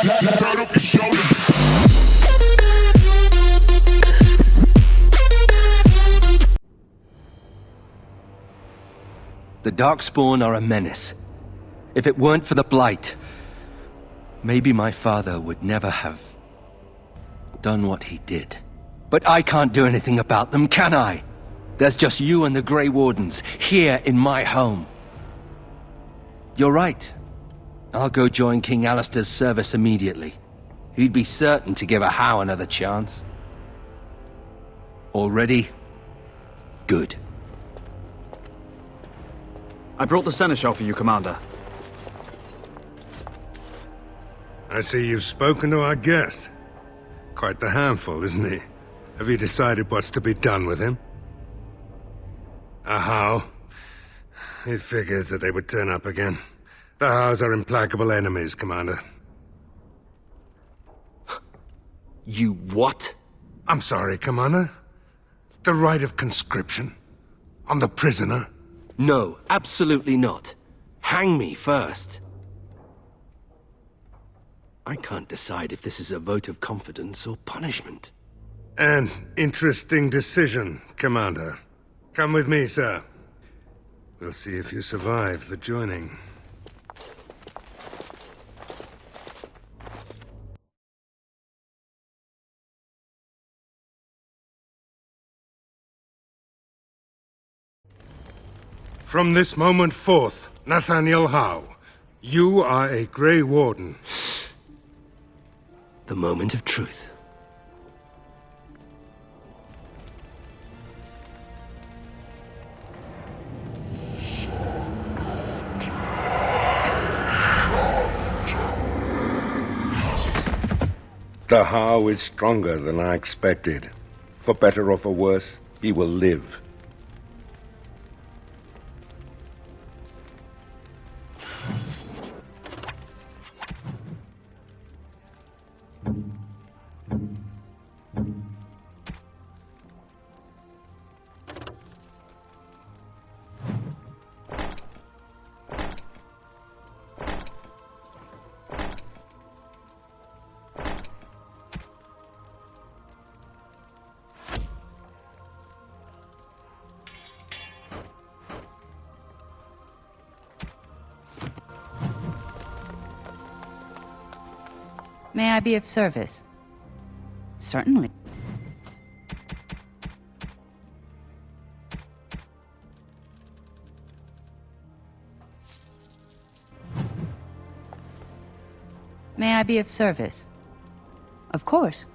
The Darkspawn are a menace. If it weren't for the Blight, maybe my father would never have done what he did. But I can't do anything about them, can I? There's just you and the Grey Wardens, here in my home. You're right. I'll go join King Alistair's service immediately. He'd be certain to give a Howe another chance. Already? Good. I brought the seneschal for you, Commander. I see you've spoken to our guest. Quite the handful, isn't he? Have you decided what's to be done with him? A Howe? It figures that they would turn up again. The Howes are implacable enemies, Commander. You what? I'm sorry, Commander. The right of conscription? On the prisoner? No, absolutely not. Hang me first. I can't decide if this is a vote of confidence or punishment. An interesting decision, Commander. Come with me, sir. We'll see if you survive the joining. From this moment forth, Nathaniel Howe, you are a Grey Warden. The moment of truth. The Howe is stronger than I expected. For better or for worse, he will live. May I be of service? Certainly. May I be of service? Of course.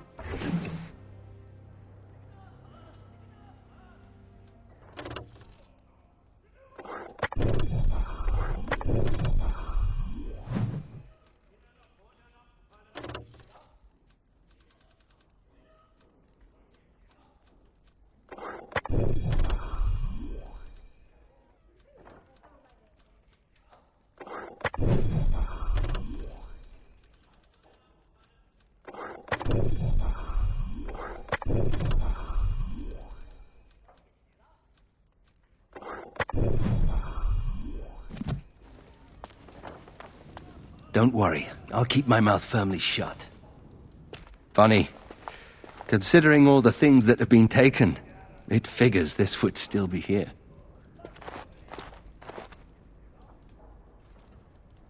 Don't worry, I'll keep my mouth firmly shut. Funny. Considering all the things that have been taken, it figures this would still be here.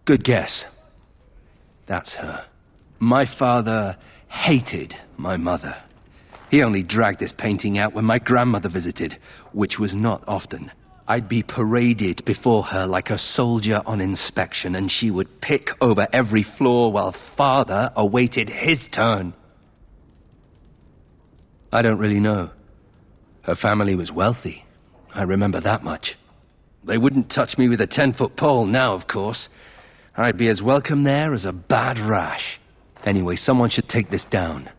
Good guess. That's her. My father hated my mother. He only dragged this painting out when my grandmother visited, which was not often. I'd be paraded before her like a soldier on inspection, and she would pick over every flaw while father awaited his turn. I don't really know. Her family was wealthy. I remember that much. They wouldn't touch me with a 10-foot pole now, of course. I'd be as welcome there as a bad rash. Anyway, someone should take this down.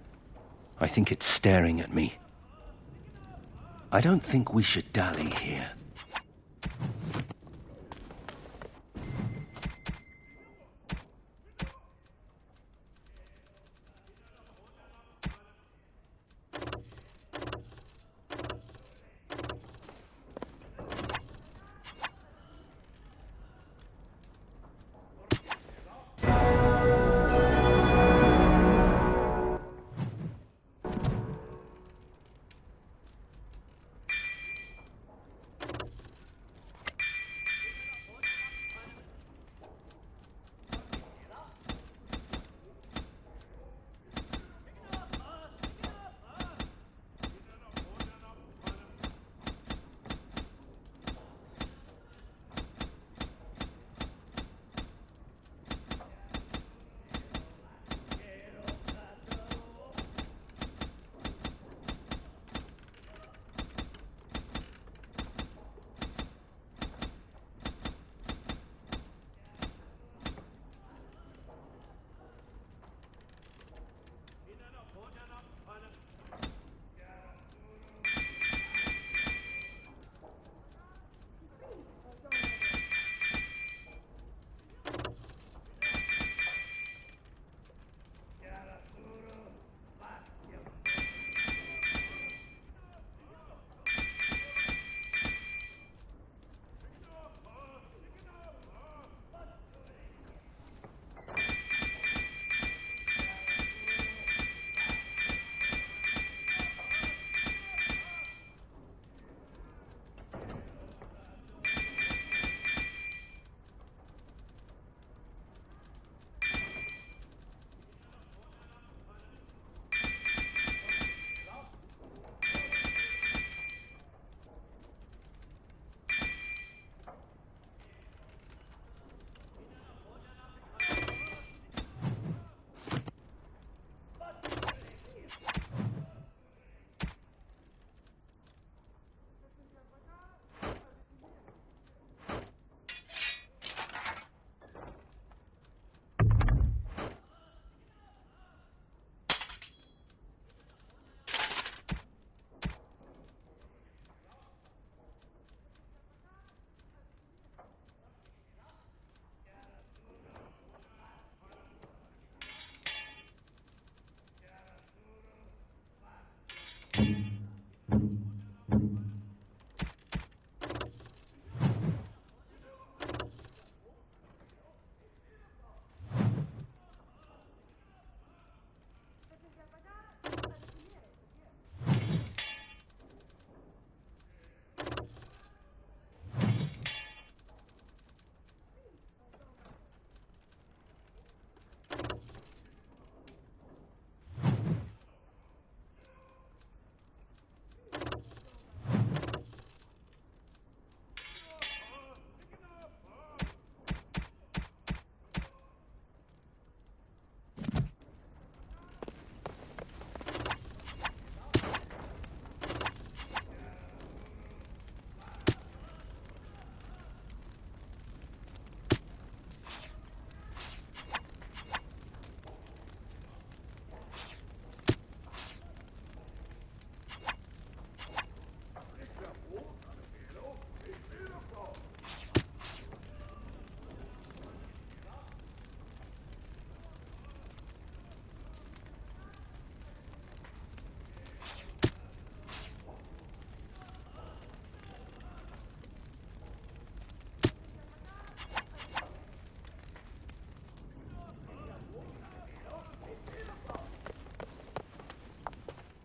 I think it's staring at me. I don't think we should dally here.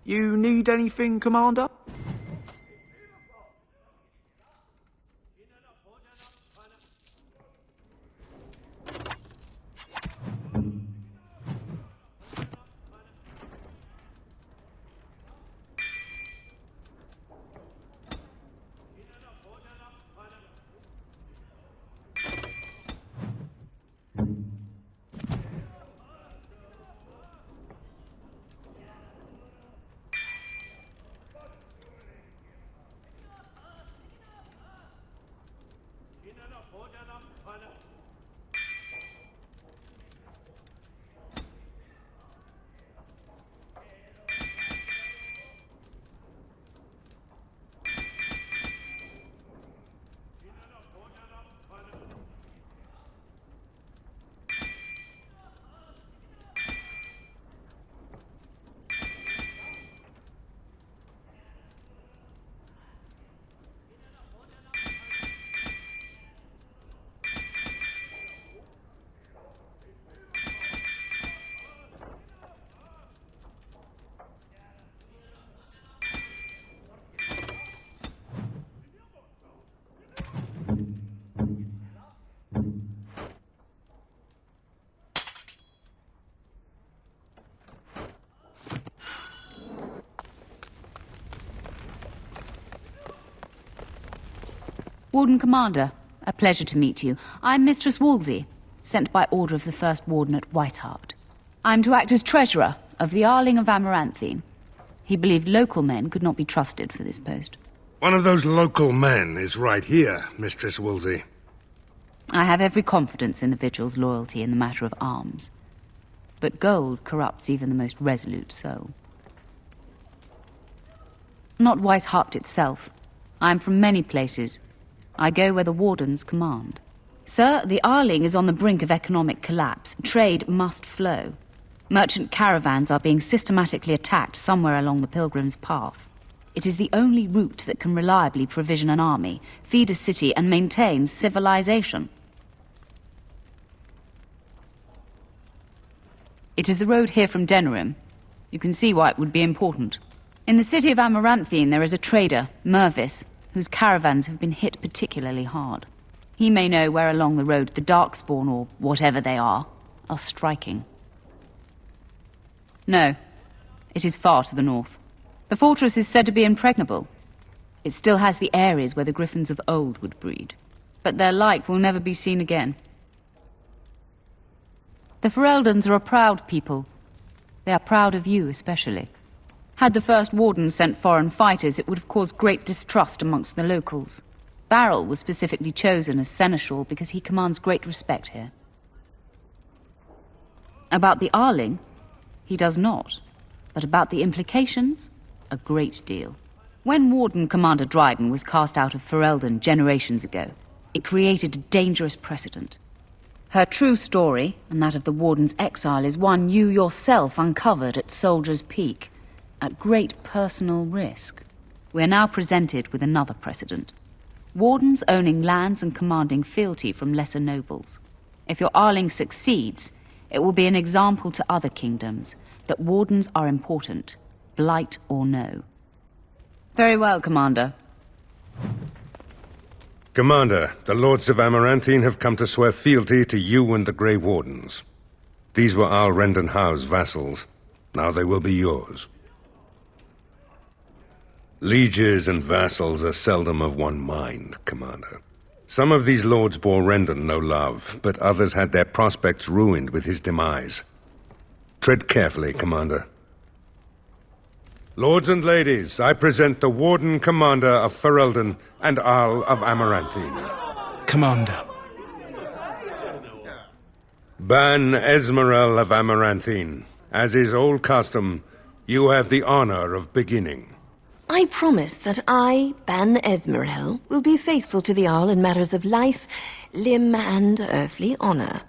You need anything, Commander? Warden Commander, a pleasure to meet you. I'm Mistress Wolsey, sent by order of the First Warden at Whitehart. I'm to act as treasurer of the Arling of Amaranthine. He believed local men could not be trusted for this post. One of those local men is right here, Mistress Wolsey. I have every confidence in the Vigil's loyalty in the matter of arms. But gold corrupts even the most resolute soul. Not Whitehart itself. I'm from many places. I go where the Wardens command. Sir, the Arling is on the brink of economic collapse. Trade must flow. Merchant caravans are being systematically attacked somewhere along the Pilgrim's Path. It is the only route that can reliably provision an army, feed a city, and maintain civilization. It is the road here from Denerim. You can see why it would be important. In the city of Amaranthine there is a trader, Mervis, whose caravans have been hit particularly hard. He may know where along the road the Darkspawn, or whatever they are striking. No, it is far to the north. The fortress is said to be impregnable. It still has the areas where the griffins of old would breed, but their like will never be seen again. The Fereldans are a proud people. They are proud of you especially. Had the First Warden sent foreign fighters, it would have caused great distrust amongst the locals. Barrel was specifically chosen as seneschal because he commands great respect here. About the Arling, he does not. But about the implications, a great deal. When Warden Commander Dryden was cast out of Ferelden generations ago, it created a dangerous precedent. Her true story, and that of the Warden's exile, is one you yourself uncovered at Soldier's Peak. at great personal risk. We are now presented with another precedent. Wardens owning lands and commanding fealty from lesser nobles. If your Arling succeeds, it will be an example to other kingdoms that wardens are important, blight or no. Very well, Commander. Commander, the Lords of Amaranthine have come to swear fealty to you and the Grey Wardens. These were Al Rendon Howe's vassals. Now they will be yours. Lieges and vassals are seldom of one mind, Commander. Some of these lords bore Rendon no love, but others had their prospects ruined with his demise. Tread carefully, Commander. Lords and ladies, I present the Warden Commander of Ferelden and Arl of Amaranthine. Commander. Ban Esmerel of Amaranthine. As is old custom, you have the honor of beginning. I promise that I, Ban Esmerel, will be faithful to the Arl in matters of life, limb, and earthly honor.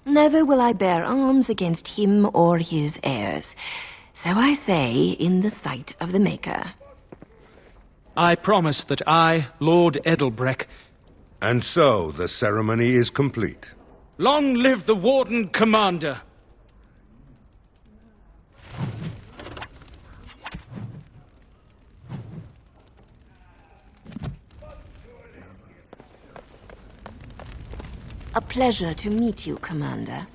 Never will I bear arms against him or his heirs. So I say, in the sight of the Maker. I promise that I, Lord Edelbreck... And so, the ceremony is complete. Long live the Warden Commander! A pleasure to meet you, Commander.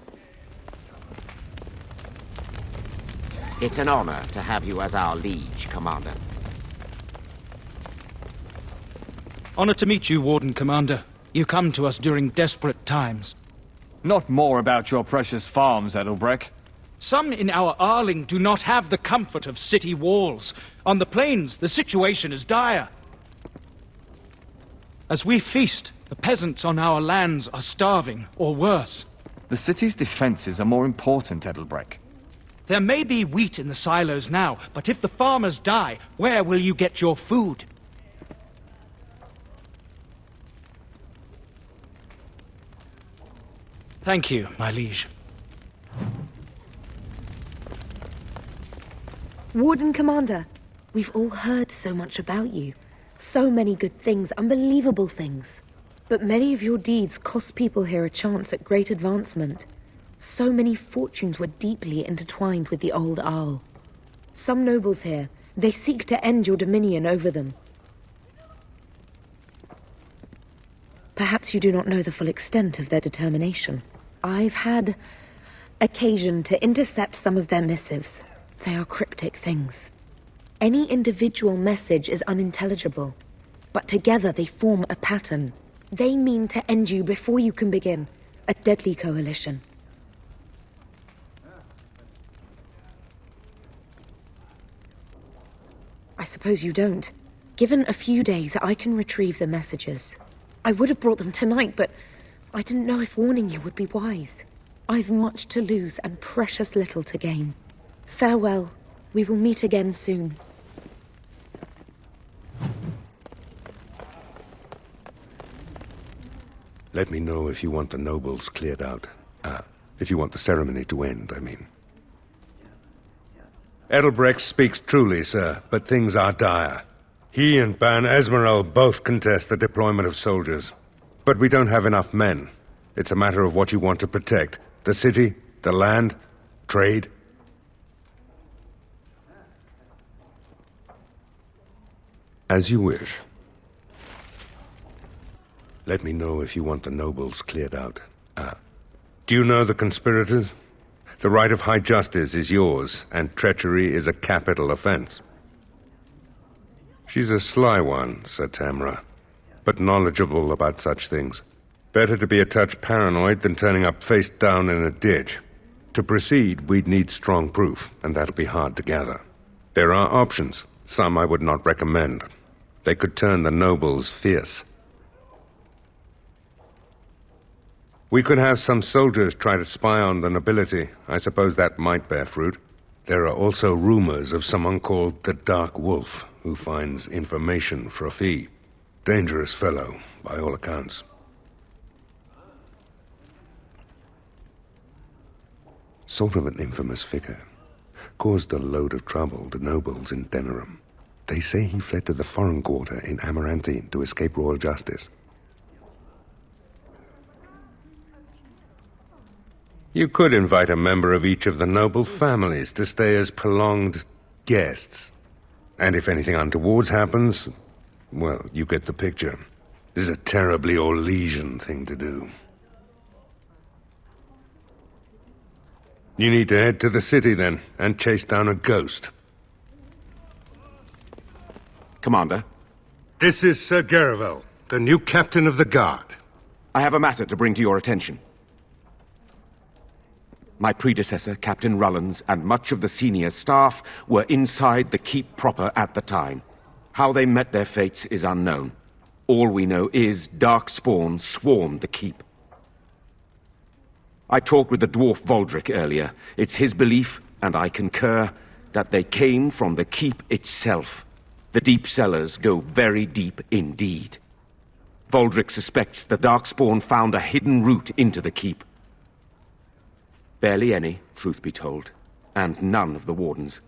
It's an honor to have you as our liege, Commander. Honor to meet you, Warden Commander. You come to us during desperate times. Not more about your precious farms, Edelbreck. Some in our Arling do not have the comfort of city walls. On the plains, the situation is dire. As we feast, the peasants on our lands are starving, or worse. The city's defenses are more important, Edelbreck. There may be wheat in the silos now, but if the farmers die, where will you get your food? Thank you, my liege. Warden Commander, we've all heard so much about you. So many good things, unbelievable things. But many of your deeds cost people here a chance at great advancement. So many fortunes were deeply intertwined with the old Arl. Some nobles here, they seek to end your dominion over them. Perhaps you do not know the full extent of their determination. I've had occasion to intercept some of their missives. They are cryptic things. Any individual message is unintelligible, but together they form a pattern. They mean to end you before you can begin. A deadly coalition. I suppose you don't. Given a few days, I can retrieve the messages. I would have brought them tonight, but I didn't know if warning you would be wise. I've much to lose and precious little to gain. Farewell. We will meet again soon. Let me know if you want the nobles cleared out. If you want the ceremony to end, I mean. Edelbrecht speaks truly, sir, but things are dire. He and Ban Esmerel both contest the deployment of soldiers. But we don't have enough men. It's a matter of what you want to protect. The city, the land, trade. As you wish. Let me know if you want the nobles cleared out. Do you know the conspirators? The right of high justice is yours, and treachery is a capital offense. She's a sly one, Sir Tamra, but knowledgeable about such things. Better to be a touch paranoid than turning up face down in a ditch. To proceed, we'd need strong proof, and that'll be hard to gather. There are options, some I would not recommend. They could turn the nobles fierce. We could have some soldiers try to spy on the nobility. I suppose that might bear fruit. There are also rumors of someone called the Dark Wolf, who finds information for a fee. Dangerous fellow, by all accounts. Sort of an infamous figure. caused a load of trouble to nobles in Denerim. They say he fled to the foreign quarter in Amaranthine to escape royal justice. You could invite a member of each of the noble families to stay as prolonged guests. And if anything untoward happens, well, you get the picture. This is a terribly Orlesian thing to do. You need to head to the city, then, and chase down a ghost. Commander? This is Sir Garavel, the new captain of the guard. I have a matter to bring to your attention. My predecessor, Captain Rullans, and much of the senior staff were inside the keep proper at the time. How they met their fates is unknown. All we know is Darkspawn swarmed the keep. I talked with the dwarf Voldric earlier. It's his belief, and I concur, that they came from the keep itself. The deep cellars go very deep indeed. Voldric suspects the Darkspawn found a hidden route into the keep. Barely any, truth be told, and none of the wardens.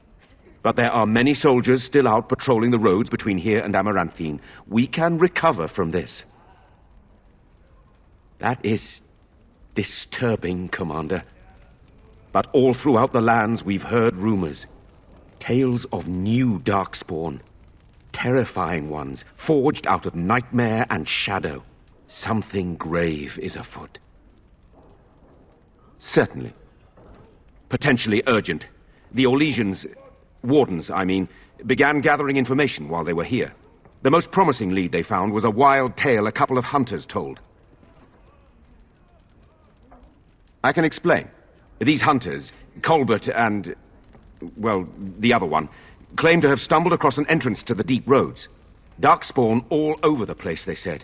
But there are many soldiers still out patrolling the roads between here and Amaranthine. We can recover from this. That is disturbing, Commander. But all throughout the lands we've heard rumors. Tales of new Darkspawn. Terrifying ones, forged out of nightmare and shadow. Something grave is afoot. Certainly. Potentially urgent. The Orlesians, wardens, I mean, began gathering information while they were here. The most promising lead they found was a wild tale a couple of hunters told. I can explain. These hunters, Colbert and, well, the other one, claim to have stumbled across an entrance to the deep roads. Darkspawn all over the place, they said.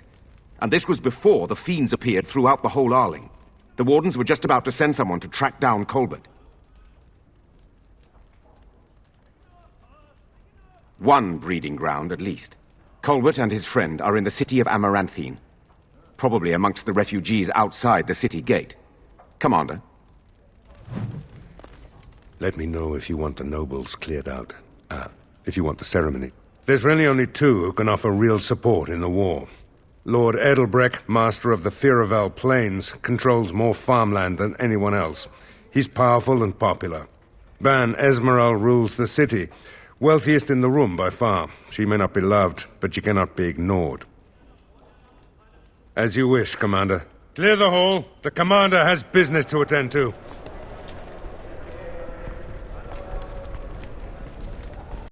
And this was before the fiends appeared throughout the whole Arling. The wardens were just about to send someone to track down Colbert. One breeding ground, at least. Colbert and his friend are in the city of Amaranthine. Probably amongst the refugees outside the city gate. Commander? Let me know if you want the nobles cleared out. If you want the ceremony. There's really only two who can offer real support in the war. Lord Edelbreck, master of the Firavel Plains, controls more farmland than anyone else. He's powerful and popular. Ban Esmeralda rules the city. Wealthiest in the room by far. She may not be loved, but she cannot be ignored. As you wish, Commander. Clear the hall. The Commander has business to attend to.